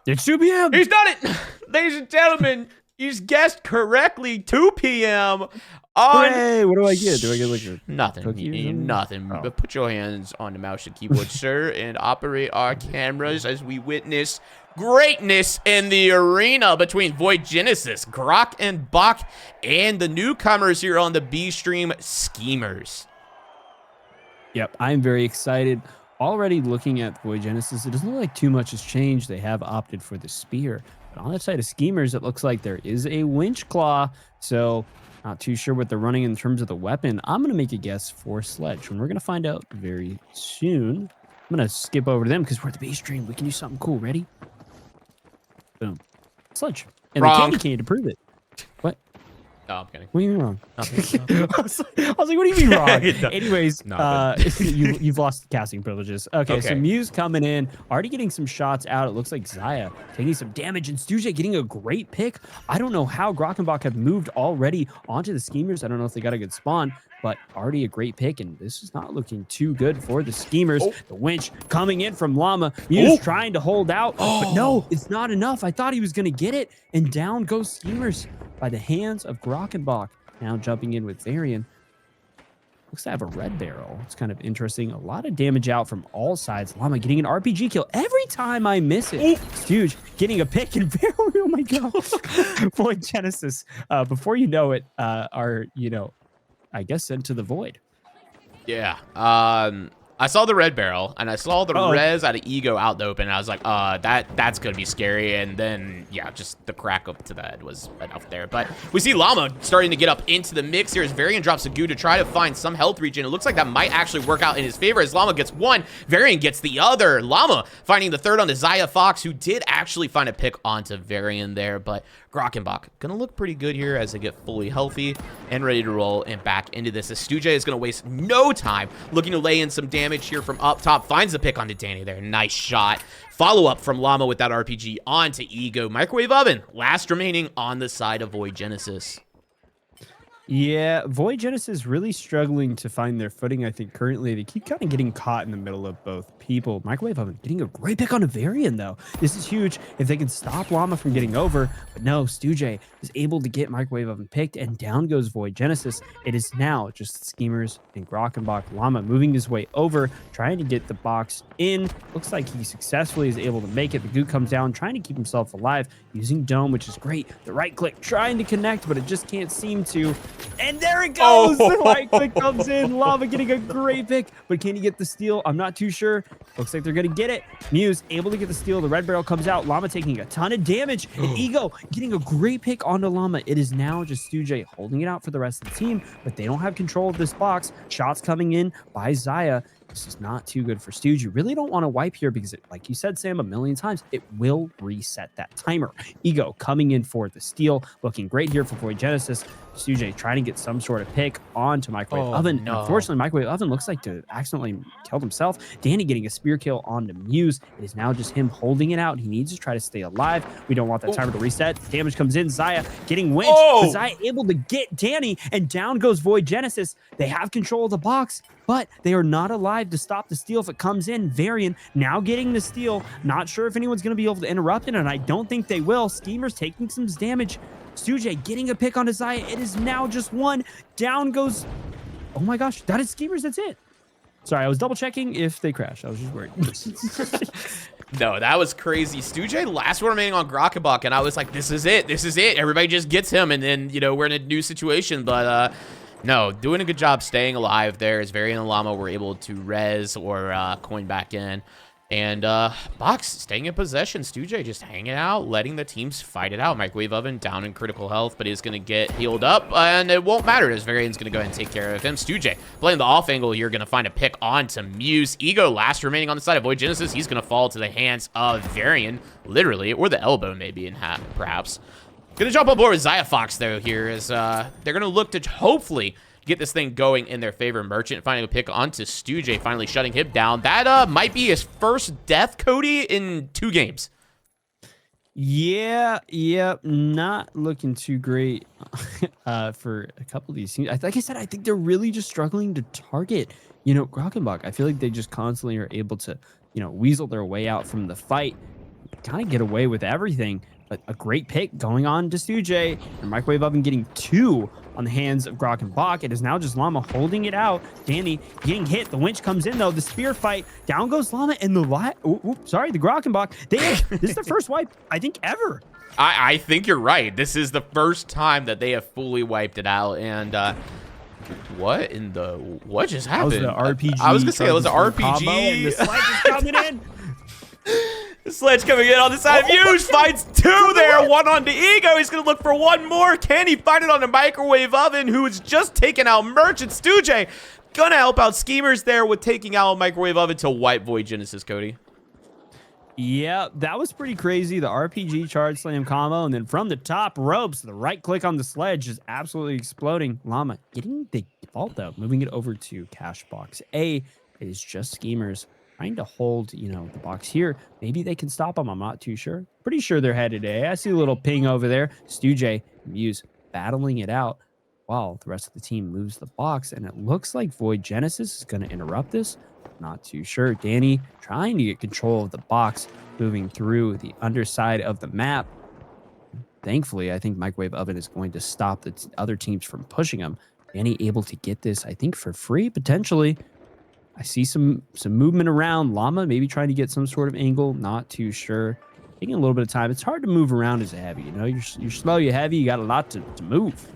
It's 2 p.m. He's done it! Ladies and gentlemen, he's guessed correctly 2 p.m. on... Hooray! What do I get? Do I get like a Nothing. cookie or something? Nothing. Oh. But put your hands on the mouse and keyboard, sir, and operate our cameras as we witness greatness in the arena between Void Genesis, Grok and Bach, and the newcomers here on the B stream, Schemers. Yep, I'm very excited. Already looking at Void Genesis, it doesn't look like too much has changed. They have opted for the spear. But on the side of Schemers, it looks like there is a winch claw. So not too sure what they're running in terms of the weapon. I'm going to make a guess for Sledge, and we're going to find out very soon. I'm going to skip over to them because we're at the base stream. We can do something cool. Ready? Boom. Sledge. And Wrong. the candy cane to prove it. What? No, I'm kidding. What do you mean wrong? Nothing. I was like, what do you mean wrong? Anyways, No, you've lost casting privileges. Okay, so Muse coming in, already getting some shots out. It looks like Zaya taking some damage, and Stuje getting a great pick. I don't know how Grockenbach have moved already onto the Schemers. I don't know if they got a good spawn, but already a great pick, and this is not looking too good for the Schemers. Oh. The winch coming in from Llama. Muse trying to hold out, but no, it's not enough. I thought he was going to get it, and down goes Schemers by the hands of Grockenbach. Now jumping in with Varian. Looks to have a red barrel. It's kind of interesting. A lot of damage out from all sides. Llama getting an RPG kill. Every time I miss it, it's huge. Getting a pick and barrel. Oh my god. Void Genesis. Before you know it, are, I guess sent to the void. Yeah. I saw the red barrel, and I saw the res out of Ego out the open, and I was like, that's going to be scary. And then, yeah, just the crack up to the head was enough there. But we see Llama starting to get up into the mix here as Varian drops a goo to try to find some health regen. It looks like that might actually work out in his favor as Llama gets one, Varian gets the other. Llama finding the third on the Zaya Fox, who did actually find a pick onto Varian there, but Grockenbach gonna look pretty good here as they get fully healthy and ready to roll and back into this. Stuje is gonna waste no time looking to lay in some damage here from up top. Finds the pick onto Danny there. Nice shot. Follow up from Llama with that RPG onto Ego. Microwave Oven, last remaining on the side of Void Genesis. Yeah, Void Genesis really struggling to find their footing, I think, currently. They keep kind of getting caught in the middle of both people. Microwave Oven getting a great pick on a Varian, though. This is huge if they can stop Llama from getting over. But no, Stuje is able to get Microwave Oven picked, and down goes Void Genesis. It is now just Schemers and Grockenbach. Llama moving his way over, trying to get the box in. Looks like he successfully is able to make it. The goo comes down, trying to keep himself alive, using Dome, which is great. The right click, trying to connect, but it just can't seem to. And there it goes! The right click comes in. Llama getting a great pick, but can he get the steal? I'm not too sure. Looks like they're going to get it. Muse able to get the steal. The red barrel comes out. Llama taking a ton of damage. And Ego getting a great pick onto Llama. It is now just Stuje holding it out for the rest of the team, but they don't have control of this box. Shots coming in by Zaya. This is not too good for Stooge. You really don't want to wipe here because, like you said, Sam, a million times, it will reset that timer. Ego coming in for the steal. Looking great here for Void Genesis. Stooge trying to get some sort of pick onto Microwave Oven. No. Unfortunately, Microwave Oven looks like to accidentally killed himself. Danny getting a spear kill onto Muse. It is now just him holding it out. He needs to try to stay alive. We don't want that timer to reset. Damage comes in. Zaya getting winched. But Zaya able to get Danny, and down goes Void Genesis. They have control of the box, but they are not alive to stop the steal if it comes in. Varian now getting the steal. Not sure if anyone's going to be able to interrupt it, and I don't think they will. Schemers taking some damage. Stuje getting a pick on Zaya. It is now just one. Down goes... Oh my gosh, that is Schemers. That's it. Sorry, I was double checking if they crash. I was just worried. No, that was crazy. Stuje last one remaining on Grockenbach, and I was like, this is it. This is it. Everybody just gets him, and then, we're in a new situation, but... no, doing a good job staying alive there as Varian and Llama were able to res or coin back in. And Box staying in possession. Stuje just hanging out, letting the teams fight it out. Microwave Oven down in critical health, but is going to get healed up, and it won't matter as Varian's going to go ahead and take care of him. Stuje playing the off angle here, going to find a pick on to Muse. Ego last remaining on the side of Void Genesis. He's going to fall to the hands of Varian, literally, or the elbow maybe, in half, perhaps. Gonna jump on board with Zaya Fox, though, here, as they're gonna look to hopefully get this thing going in their favor. Merchant finding a pick onto Stuje, finally shutting him down. That might be his first death, Cody, in 2 games. Yeah, not looking too great for a couple of these teams. Like I said, I think they're really just struggling to target, Grockenbach. I feel like they just constantly are able to, weasel their way out from the fight. kind of get away with everything. But a great pick going on to Stuje, and Microwave Oven getting 2 on the hands of Grok and Bach. It is now just Llama holding it out. Danny getting hit. The winch comes in, though. The spear fight. Down goes Llama, and the the Grok and Bach. This is their first wipe, I think, ever. I think you're right. This is the first time that they have fully wiped it out. And what just happened? That was the RPG. I was gonna say it was an RPG. And the sledge is coming in. The sledge coming in on the side of Hughes. Finds 2 there. 1 on the Ego. He's going to look for 1 more. Can he find it on the Microwave Oven, who is just taking out Merchant? Stuje gonna help out Schemers there with taking out Microwave Oven to wipe Void Genesis, Cody. Yeah, that was pretty crazy. The RPG charge slam combo, and then from the top ropes, the right click on the sledge is absolutely exploding. Llama getting the vault, though, moving it over to Cash Box A. It is just Schemers trying to hold, the box here. Maybe they can stop them. I'm not too sure. Pretty sure they're headed A. I see a little ping over there. Stuje and Muse battling it out while the rest of the team moves the box, and it looks like Void Genesis is going to interrupt this. Not too sure. Danny trying to get control of the box, moving through the underside of the map. Thankfully, I think Microwave Oven is going to stop the other teams from pushing him. Danny able to get this, I think, for free, potentially. I see some movement around. Llama maybe trying to get some sort of angle. Not too sure. Taking a little bit of time. It's hard to move around as a heavy. You're slow, you're heavy. You got a lot to move.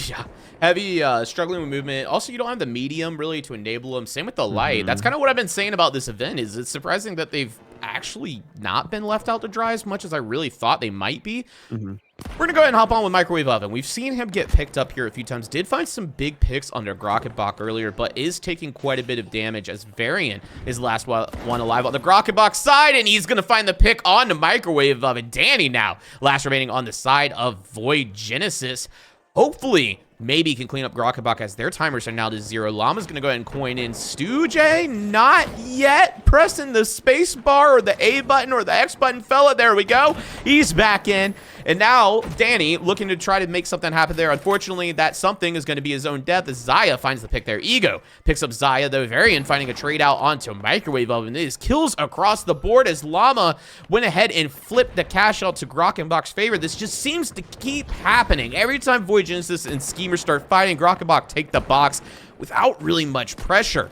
Yeah. Heavy, struggling with movement. Also, you don't have the medium really to enable them. Same with the light. That's kind of what I've been saying about this event. Is it's surprising that they've actually not been left out to dry as much as I really thought they might be. We're gonna go ahead and hop on with Microwave Oven. We've seen him get picked up here a few times. Did find some big picks under Grok and Bach earlier, but is taking quite a bit of damage as Varian is last one alive on the Grok and Bach side, and he's gonna find the pick on the Microwave Oven. Danny now last remaining on the side of Void Genesis. Hopefully, maybe can clean up Grok and Bach as their timers are now to 0. Llama's going to go ahead and coin in. Stuje, not yet. Pressing the space bar or the A button or the X button, fella. There we go. He's back in. And now, Danny looking to try to make something happen there. Unfortunately, that something is going to be his own death as Zaya finds the pick there. Ego picks up Zaya, though. Varian finding a trade out onto Microwave Oven. It is kills across the board as Llama went ahead and flipped the cash out to Grok and Bach's favor. This just seems to keep happening. Every time Void Genesis and Schemers start fighting, Grok and Bach take the box without really much pressure.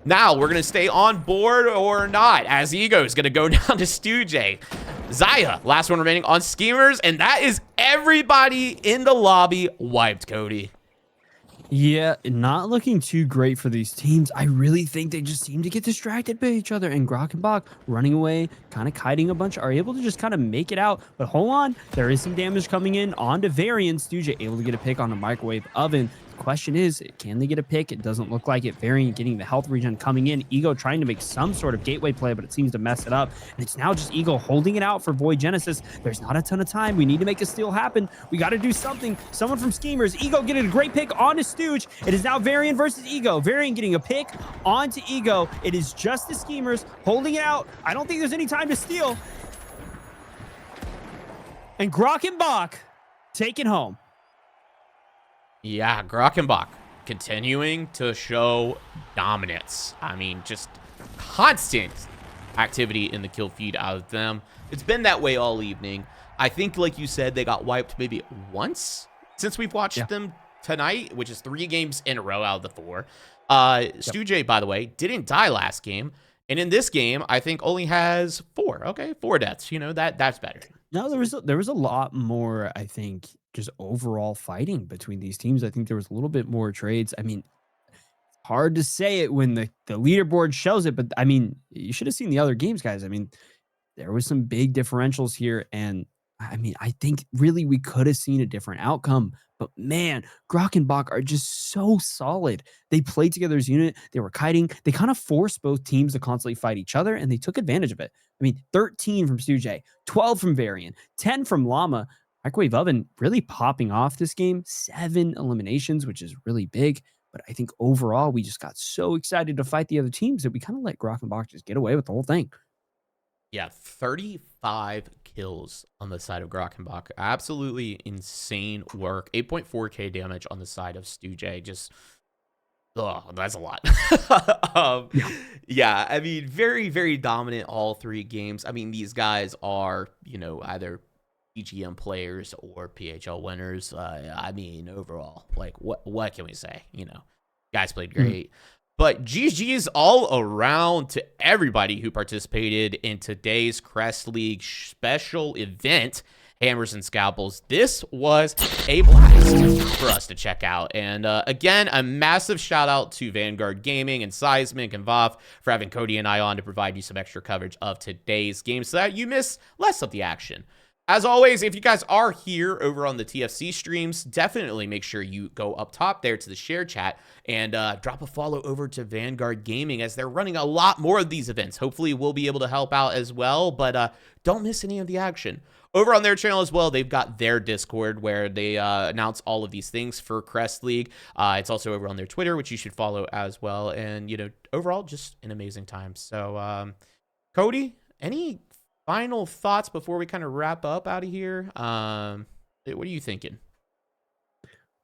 Now, we're going to stay on board or not, as Ego is going to go down to Stuje. Zaya, last one remaining on Schemers, and that is everybody in the lobby wiped, Cody. Yeah, not looking too great for these teams. I really think they just seem to get distracted by each other, and Grok and Bach running away, kind of kiting a bunch, are able to just kind of make it out. But hold on, there is some damage coming in onto Varian. Stuje able to get a pick on the Microwave Oven. Question is, can they get a pick? It doesn't look like it. Variant getting the health regen coming in. Ego trying to make some sort of gateway play, but it seems to mess it up. And it's now just Ego holding it out for Void Genesis. There's not a ton of time. We need to make a steal happen. We got to do something. Someone from Schemers. Ego getting a great pick onto Stooge. It is now Variant versus Ego. Variant getting a pick onto Ego. It is just the Schemers holding it out. I don't think there's any time to steal. And Grok and Bach take it home. Yeah, Grok and Bach continuing to show dominance. I mean, just constant activity in the kill feed out of them. It's been that way all evening. I think, like you said, they got wiped maybe once since we've watched them tonight, which is 3 games in a row out of the 4. Stuje, by the way, didn't die last game. And in this game, I think only has 4. Okay, 4 deaths. That's better. No, there was a lot more, I think, just overall fighting between these teams. I think there was a little bit more trades. I mean, hard to say it when the leaderboard shows it, but I mean, you should have seen the other games, guys. I mean, there was some big differentials here, and I mean, I think really we could have seen a different outcome. But man, Grok and Bach are just so solid. They played together as a unit. They were kiting. They kind of forced both teams to constantly fight each other, and they took advantage of it. I mean, 13 from Stuje, 12 from Varian, 10 from Llama. Microwave Oven really popping off this game. 7 eliminations, which is really big. But I think overall, we just got so excited to fight the other teams that we kind of let Grok and Bach just get away with the whole thing. Yeah, 35 kills on the side of Grok and Bach. Absolutely insane work. 8.4k damage on the side of Stuje. Just Oh, that's a lot. Yeah. Yeah, I mean, very, very dominant all three games. I mean, these guys are, either PGM players or PHL winners. I mean, overall, like, what can we say? Guys played Mhm. great. But GG's all around to everybody who participated in today's Crest League special event, Hammers and Scalpels. This was a blast for us to check out. And again, a massive shout out to Vanguard Gaming and Seismic and Voth for having Cody and I on to provide you some extra coverage of today's game so that you miss less of the action. As always, if you guys are here over on the TFC streams, definitely make sure you go up top there to the share chat and drop a follow over to Vanguard Gaming as they're running a lot more of these events. Hopefully, we'll be able to help out as well, but don't miss any of the action. Over on their channel as well, they've got their Discord where they announce all of these things for Crest League. It's also over on their Twitter, which you should follow as well. And, overall, just an amazing time. So, Cody, any final thoughts before we kind of wrap up out of here? What are you thinking?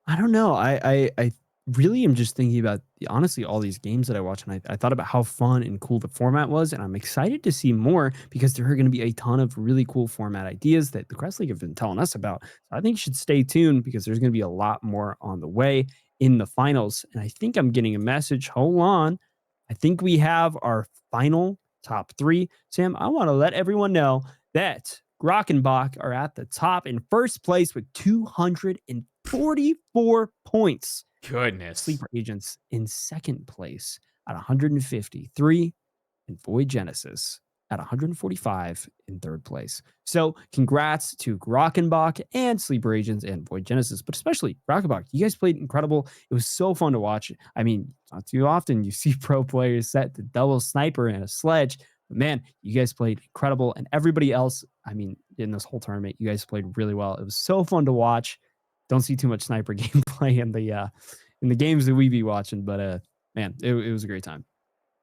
I don't know. I really am just thinking about honestly all these games that I watch, and I thought about how fun and cool the format was, and I'm excited to see more because there are going to be a ton of really cool format ideas that the Crest League have been telling us about. So I think you should stay tuned because there's going to be a lot more on the way in the finals. And I think I'm getting a message. Hold on. I think we have our final top three. Sam, I want to let everyone know that Grockenbach are at the top in first place with 244 points. Goodness. Sleeper Agents in second place at 153, and Void Genesis at 145 in third place. So congrats to Grockenbach and Sleeper Agents and Void Genesis, but especially Grockenbach. You guys played incredible. It was so fun to watch. I mean, not too often you see pro players set the double sniper and a sledge. But man, you guys played incredible. And everybody else, I mean, in this whole tournament, you guys played really well. It was so fun to watch. Don't see too much sniper gameplay in the games that we be watching, but man, it was a great time.